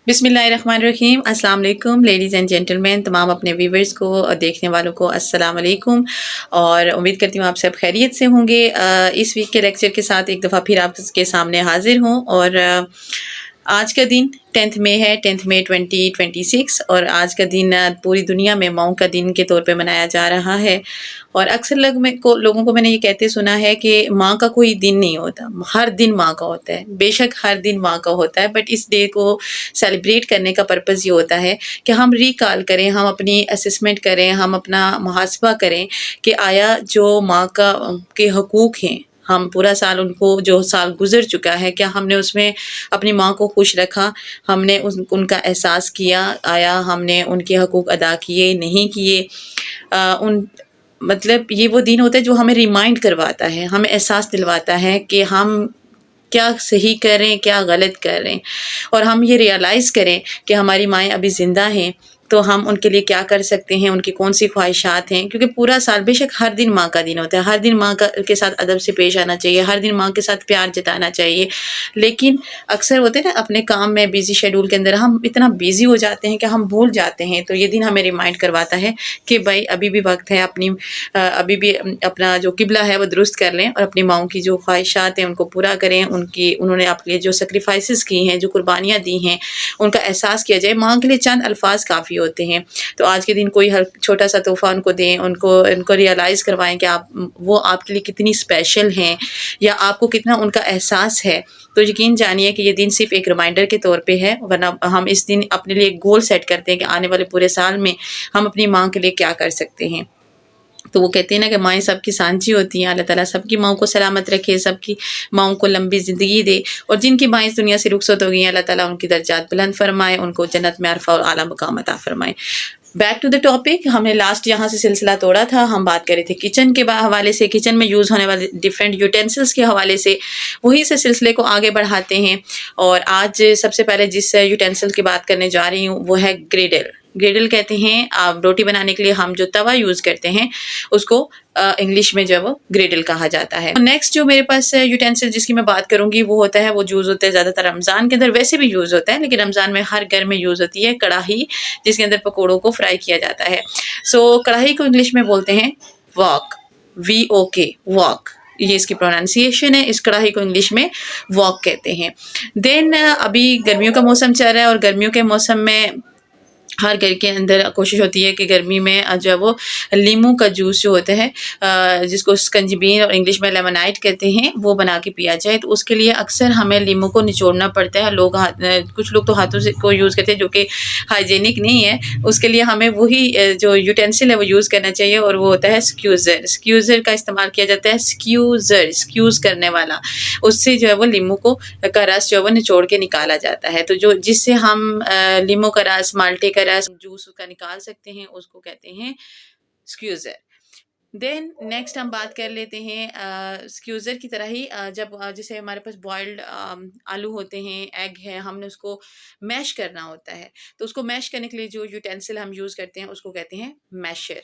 बिस्मिल्लाहिर्रहमानिर्रहीम। अस्सलाम वालेकुम लेडीज़ एंड जेंटलमैन, तमाम अपने व्यूवर्स को और देखने वालों को अस्सलाम वालेकुम और उम्मीद करती हूँ आप सब खैरियत से होंगे। इस वीक के लेक्चर के साथ एक दफ़ा फिर आपके सामने हाजिर हूँ और आज का दिन 10th मई है, 10th मई 2026 और आज का दिन पूरी दुनिया में माओ का दिन के तौर पे मनाया जा रहा है। और अक्सर लोगों को मैंने ये कहते सुना है कि माँ का कोई दिन नहीं होता, हर दिन माँ का होता है। बेशक हर दिन माँ का होता है, बट इस डे को सेलिब्रेट करने का पर्पज़ ये होता है कि हम रिकॉल करें, हम अपनी असेसमेंट करें, हम अपना मुहासबा करें कि आया जो माँ का के हकूक़ हैं, हम पूरा साल उनको जो साल गुज़र चुका है, क्या हमने उसमें अपनी माँ को खुश रखा, हमने उनका एहसास किया, आया हमने उनके हकूक़ अदा किए, नहीं किए। उन मतलब ये वो दिन होता है जो हमें रिमाइंड करवाता है, हमें एहसास दिलवाता है कि हम क्या सही कर रहे हैं, क्या गलत कर रहे हैं और हम ये रियलाइज़ करें कि हमारी माएँ अभी ज़िंदा हैं, तो हम उनके लिए क्या कर सकते हैं, उनकी कौन-सी ख्वाहिशात हैं। क्योंकि पूरा साल बेशक हर दिन माँ का दिन होता है, हर दिन माँ का के साथ अदब से पेश आना चाहिए, हर दिन माँ के साथ प्यार जताना चाहिए। लेकिन अक्सर होते हैं ना अपने काम में बिज़ी शेड्यूल के अंदर हम इतना बिज़ी हो जाते हैं कि हम भूल जाते हैं। तो ये दिन हमें रिमाइंड करवाता है कि भाई अभी भी वक़्त है, अभी भी अपना जो किबला है वो दुरुस्त कर लें और अपनी माँओं की जो ख्वाहिशात हैं उनको पूरा करें, उन्होंने आपके लिए जो सैक्रिफ़ाइसेस की हैं, जो कुर्बानियाँ दी हैं, उनका एहसास किया जाए। माँ के लिए चंद अल्फ़ाज़ काफ़ी होते हैं। तो आज के दिन कोई छोटा-सा तोहफ़ा उनको दें, उनको रियलाइज़ करवाएँ कि वो आपके लिए कितनी स्पेशल हैं या आपको कितना उनका एहसास है। तो यकीन जानिए कि ये दिन सिर्फ़ एक रिमाइंडर के तौर पे है, वरना हम इस दिन अपने लिए एक गोल सेट करते हैं कि आने वाले पूरे साल में हम अपनी माँ के लिए क्या कर सकते हैं। तो वो कहते हैं ना कि माएँ सबकी सांझी होती हैं, अल्लाह ताला सबकी माँओं को सलामत रखे, सबकी माँओं को लंबी ज़िंदगी दे और जिनकी माएँ इस दुनिया से रुखसत हो गई हैं, अल्लाह ताला उनकी दर्जात बुलंद फरमाए, उनको जन्नत में अरफ़ा और आला मुक़ाम अता फरमाए। बैक टू द टॉपिक, हमने लास्ट यहाँ से सिलसिला तोड़ा था, हम बात कर रहे थे किचन के हवाले से, किचन में यूज़ होने वाले डिफरेंट यूटेंसिल्स के हवाले से, वहीं से सिलसिले को आगे बढ़ाते हैं और आज सबसे पहले जिस यूटेंसिल की बात करने जा रही हूँ वो है ग्रिडल। ग्रिडल कहते हैं रोटी बनाने के लिए हम जो तवा यूज़ करते हैं उसको इंग्लिश में जो है वो ग्रिडल कहा जाता है। नेक्स्ट जो मेरे पास यूटेंसिल जिसकी मैं बात करूंगी वो होता है, वो यूज़ होता है ज़्यादातर रमज़ान के अंदर, वैसे भी यूज़ होता है लेकिन रमज़ान में हर घर में यूज़ होती है कढ़ाई, जिसके अंदर पकौड़ों को फ्राई किया जाता है। सो कढ़ाई को इंग्लिश में बोलते हैं वॉक, VOK, वॉक, ये इसकी प्रोनाउंसिएशन है। इस कढ़ाई को इंग्लिश में वॉक कहते हैं। देन अभी गर्मियों का मौसम चल रहा है और गर्मियों के मौसम में हर घर के अंदर कोशिश होती है कि गर्मी में जो है वो लीमू का जूस जो होता है, जिसको स्कंजीबीन और इंग्लिश में लेमनाइड कहते हैं, वो बना के पिया जाए। तो उसके लिए अक्सर हमें लीमू को निचोड़ना पड़ता है। कुछ लोग तो हाथों से को यूज़ करते हैं जो कि हाइजीनिक नहीं है। उसके लिए हमें वही जो यूटेंसिल है वो यूज़ करना चाहिए और वो होता है स्क्यूज़र। स्क्यूज़र का इस्तेमाल किया जाता है, स्क्यूज़ करने वाला। उससे जो है वो लीमू का रस जो है वो निचोड़ के निकाला जाता है। तो जिससे हम लीमू का रस, माल्टे का रस, जूस उसका निकाल सकते हैं, उसको कहते हैं स्क्यूज़र। देन नेक्स्ट हम बात कर लेते हैं स्क्यूज़र की तरह ही, जैसे हमारे पास बॉइल्ड आलू होते हैं, एग है, हमने उसको मैश करना होता है। तो उसको मैश करने के लिए जो यूटेंसिल हम यूज़ करते हैं उसको कहते हैं मैशर।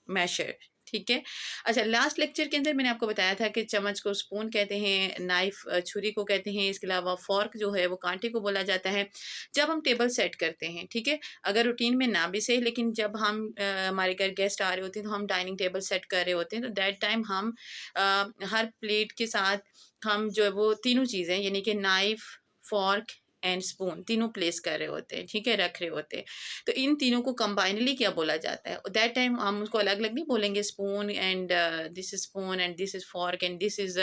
मैशर, ठीक है। अच्छा, लास्ट लेक्चर के अंदर मैंने आपको बताया था कि चम्मच को स्पून कहते हैं, नाइफ छुरी को कहते हैं, इसके अलावा फॉर्क जो है वो कांटे को बोला जाता है। जब हम टेबल सेट करते हैं, ठीक है, अगर रूटीन में ना भी सही, लेकिन जब हमारे घर गेस्ट आ रहे होते हैं तो हम डाइनिंग टेबल सेट कर रहे होते हैं, तो दैट टाइम हम हर प्लेट के साथ हम जो है वो तीनों चीज़ें यानी कि नाइफ, फॉर्क एंड स्पून तीनों प्लेस कर रहे होते हैं, ठीक है, रख रहे होते हैं। तो इन तीनों को कंबाइनली क्या बोला जाता है? दैट टाइम हम उसको अलग-अलग नहीं बोलेंगे, spoon and this is spoon and this is fork and this is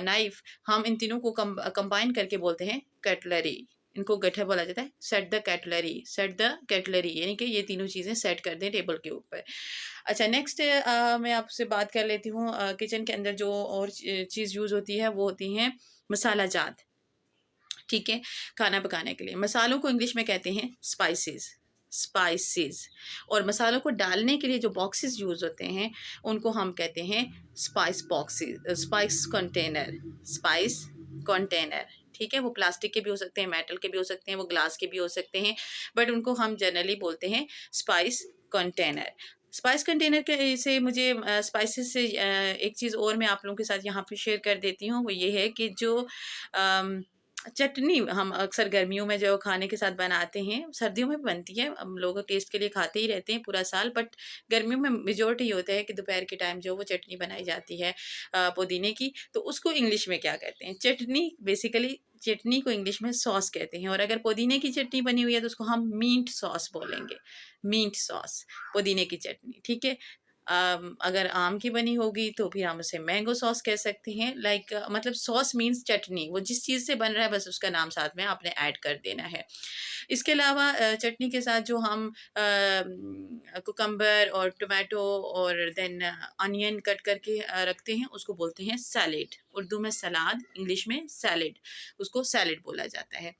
knife. हम इन तीनों को कंबाइन करके बोलते हैं कटलरी। इनको गट्ठर बोला जाता है। सेट द कैटलरी यानी कि ये तीनों चीज़ें सेट कर दें टेबल के ऊपर। अच्छा, नेक्स्ट मैं आपसे बात कर लेती हूँ, किचन के अंदर जो और चीज़ यूज़ होती है वो होती हैं मसाला जात, ठीक है, खाना पकाने के लिए। मसालों को इंग्लिश में कहते हैं स्पाइसेस और मसालों को डालने के लिए जो बॉक्सेस यूज़ होते हैं उनको हम कहते हैं स्पाइस कंटेनर, ठीक है। वो प्लास्टिक के भी हो सकते हैं, मेटल के भी हो सकते हैं, वो ग्लास के भी हो सकते हैं, बट उनको हम जनरली बोलते हैं स्पाइस कंटेनर। स्पाइस कंटेनर के से मुझे स्पाइसेस से एक चीज़ और मैं आप लोगों के साथ यहाँ पे शेयर कर देती हूँ, वो ये है कि जो चटनी हम अक्सर गर्मियों में जो खाने के साथ बनाते हैं, सर्दियों में भी बनती है, हम लोग टेस्ट के लिए खाते ही रहते हैं पूरा साल, बट गर्मियों में मेजॉरिटी होता है कि दोपहर के टाइम जो वो चटनी बनाई जाती है पुदीने की, तो उसको इंग्लिश में क्या कहते हैं? चटनी। बेसिकली चटनी को इंग्लिश में सॉस कहते हैं, और अगर पुदीने की चटनी बनी हुई है तो उसको हम मिंट सॉस बोलेंगे। मिंट सॉस, पुदीने की चटनी, ठीक है। अगर आम की बनी होगी तो फिर हम उसे मैंगो सॉस कह सकते हैं। लाइक मतलब सॉस मीन्स चटनी, वो जिस चीज़ से बन रहा है बस उसका नाम साथ में आपने ऐड कर देना है। इसके अलावा चटनी के साथ जो हम कुकम्बर और टोमेटो और देन अनियन कट करके रखते हैं उसको बोलते हैं सैलेड। उर्दू में सलाद, इंग्लिश में सैलेड, उसको सैलेड बोला जाता है।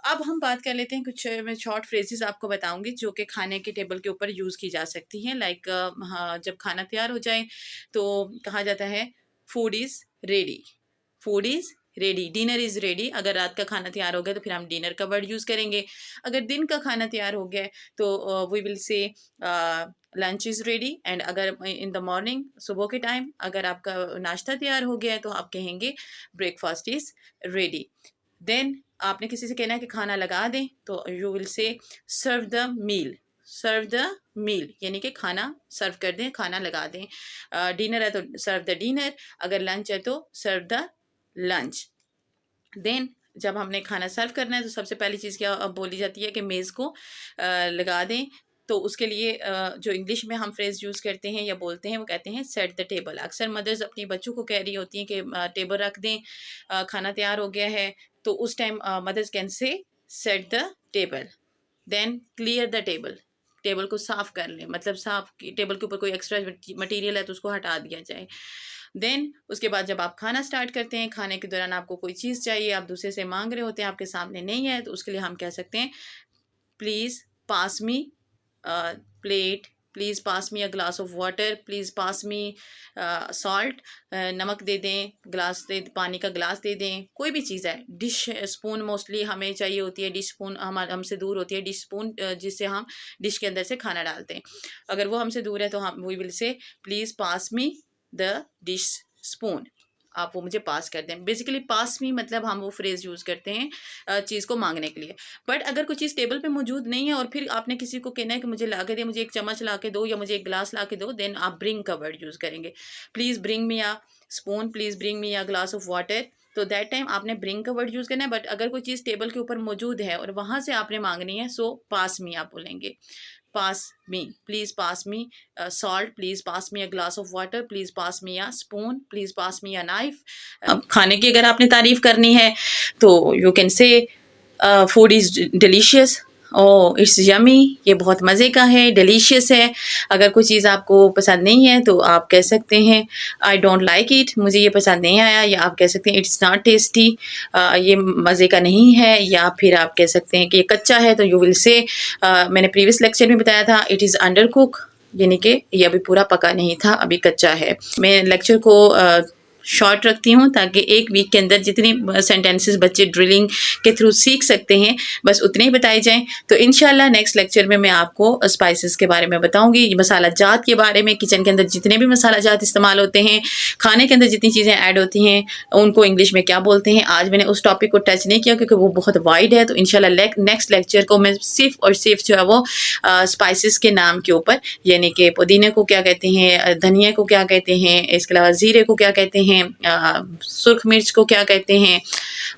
अब हम बात कर लेते हैं कुछ, मैं शॉर्ट फ्रेजेस आपको बताऊंगी जो कि खाने के टेबल के ऊपर यूज़ की जा सकती हैं। लाइक हाँ, जब खाना तैयार हो जाए तो कहा जाता है food is ready. Food is ready, dinner is ready. अगर रात का खाना तैयार हो गया तो फिर हम डिनर का वर्ड यूज़ करेंगे। अगर दिन का खाना तैयार हो गया तो we will say lunch is ready. And अगर इन द मॉर्निंग, सुबह के टाइम अगर आपका नाश्ता तैयार हो गया है तो आप कहेंगे ब्रेकफास्ट इज़ रेडी। देन आपने किसी से कहना है कि खाना लगा दें तो you will say serve the meal. Serve the meal यानी कि खाना सर्व कर दें, खाना लगा दें। डिनर है तो सर्व द डिनर, अगर लंच है तो सर्व द लंच। देन जब हमने खाना सर्व करना है तो सबसे पहली चीज़ क्या बोली जाती है कि मेज़ को लगा दें। तो उसके लिए जो इंग्लिश में हम फ्रेज़ यूज़ करते हैं या बोलते हैं वो कहते हैं सेट द टेबल। अक्सर मदर्स अपनी बच्चों को कह रही होती हैं कि टेबल रख दें, खाना तैयार हो गया है, तो उस time mothers can say set the table. Then clear the table, table को साफ़ कर लें, मतलब साफ टेबल के ऊपर कोई एक्स्ट्रा मटेरियल है तो उसको हटा दिया जाए। देन उसके बाद जब आप खाना स्टार्ट करते हैं, खाने के दौरान आपको कोई चीज़ चाहिए, आप दूसरे से मांग रहे होते हैं, आपके सामने नहीं है, तो उसके लिए हम कह सकते हैं please pass me plate, please pass me a glass of water, please pass me salt, नमक दे दें, ग्लास दे, पानी का ग्लास दे दें, कोई भी चीज़ है। डिश स्पून मोस्टली हमें चाहिए होती है, डिश स्पून हमसे दूर होती है, डिश स्पून जिससे हम डिश के अंदर से खाना डालते हैं, अगर वो हमसे दूर है तो हम we will say please pass me the dish spoon, आप वो मुझे पास कर दें। बेसिकली पास मी मतलब हम वो फ्रेज़ यूज़ करते हैं चीज़ को मांगने के लिए। बट अगर कोई चीज़ टेबल पे मौजूद नहीं है और फिर आपने किसी को कहना है कि मुझे ला के दे, मुझे एक चम्मच ला के दो या मुझे एक गिलास ला के दो, देन आप ब्रिंग का वर्ड यूज़ करेंगे। Please bring me a spoon, please bring me a glass of water. तो दैट टाइम आपने ब्रिंग का वर्ड यूज़ करना है। बट अगर कोई चीज़ टेबल के ऊपर मौजूद है और वहाँ से आपने मांगनी है, सो पास मी आप बोलेंगे। Pass me, please pass me salt, please pass me a glass of water, please pass me a spoon, please pass me a knife. अब खाने की अगर आपने तारीफ़ करनी है तो you can say food is delicious, oh it's yummy, ये बहुत मज़े का है, डिलीशियस है। अगर कोई चीज़ आपको पसंद नहीं है तो आप कह सकते हैं आई डोंट लाइक इट, मुझे ये पसंद नहीं आया, या आप कह सकते हैं इट्स नॉट टेस्टी, ये मज़े का नहीं है, या फिर आप कह सकते हैं कि ये कच्चा है तो यू विल से मैंने प्रीवियस लेक्चर में बताया था इट इज़ अंडर कुक, यानी कि ये अभी पूरा पका नहीं था, अभी कच्चा है। मैं लेक्चर को शॉर्ट रखती हूँ ताकि एक वीक के अंदर जितनी सेंटेंसेस बच्चे ड्रिलिंग के थ्रू सीख सकते हैं बस उतने ही बताए जाएं। तो इंशाल्लाह नेक्स्ट लेक्चर में मैं आपको स्पाइसेस के बारे में बताऊंगी, मसाला जात के बारे में, किचन के अंदर जितने भी मसाला जात इस्तेमाल होते हैं, खाने के अंदर जितनी चीज़ें ऐड होती हैं उनको इंग्लिश में क्या बोलते हैं। आज मैंने उस टॉपिक को टच नहीं किया क्योंकि वो बहुत वाइड है, तो इंशाल्लाह नेक्स्ट लेक्चर को मैं सिर्फ और सिर्फ जो है वो स्पाइसेस के नाम के ऊपर, यानी कि पुदीने को क्या कहते हैं, धनिया को क्या कहते हैं, इसके अलावा ज़ीरे को क्या कहते हैं, सुर्ख मिर्च को क्या कहते हैं,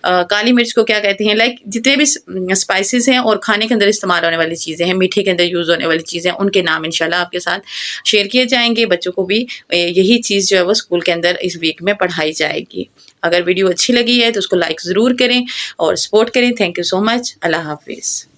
काली मिर्च को क्या कहते हैं, लाइक जितने भी स्पाइसेस हैं और खाने के अंदर इस्तेमाल होने वाली चीज़ें हैं, मीठे के अंदर यूज़ होने वाली चीज़ें, उनके नाम इंशाल्लाह आपके साथ शेयर किए जाएंगे। बच्चों को भी यही चीज़ जो है वो स्कूल के अंदर इस वीक में पढ़ाई जाएगी। अगर वीडियो अच्छी लगी है तो उसको लाइक ज़रूर करें और सपोर्ट करें। Thank you so much. अल्लाह हाफिज़।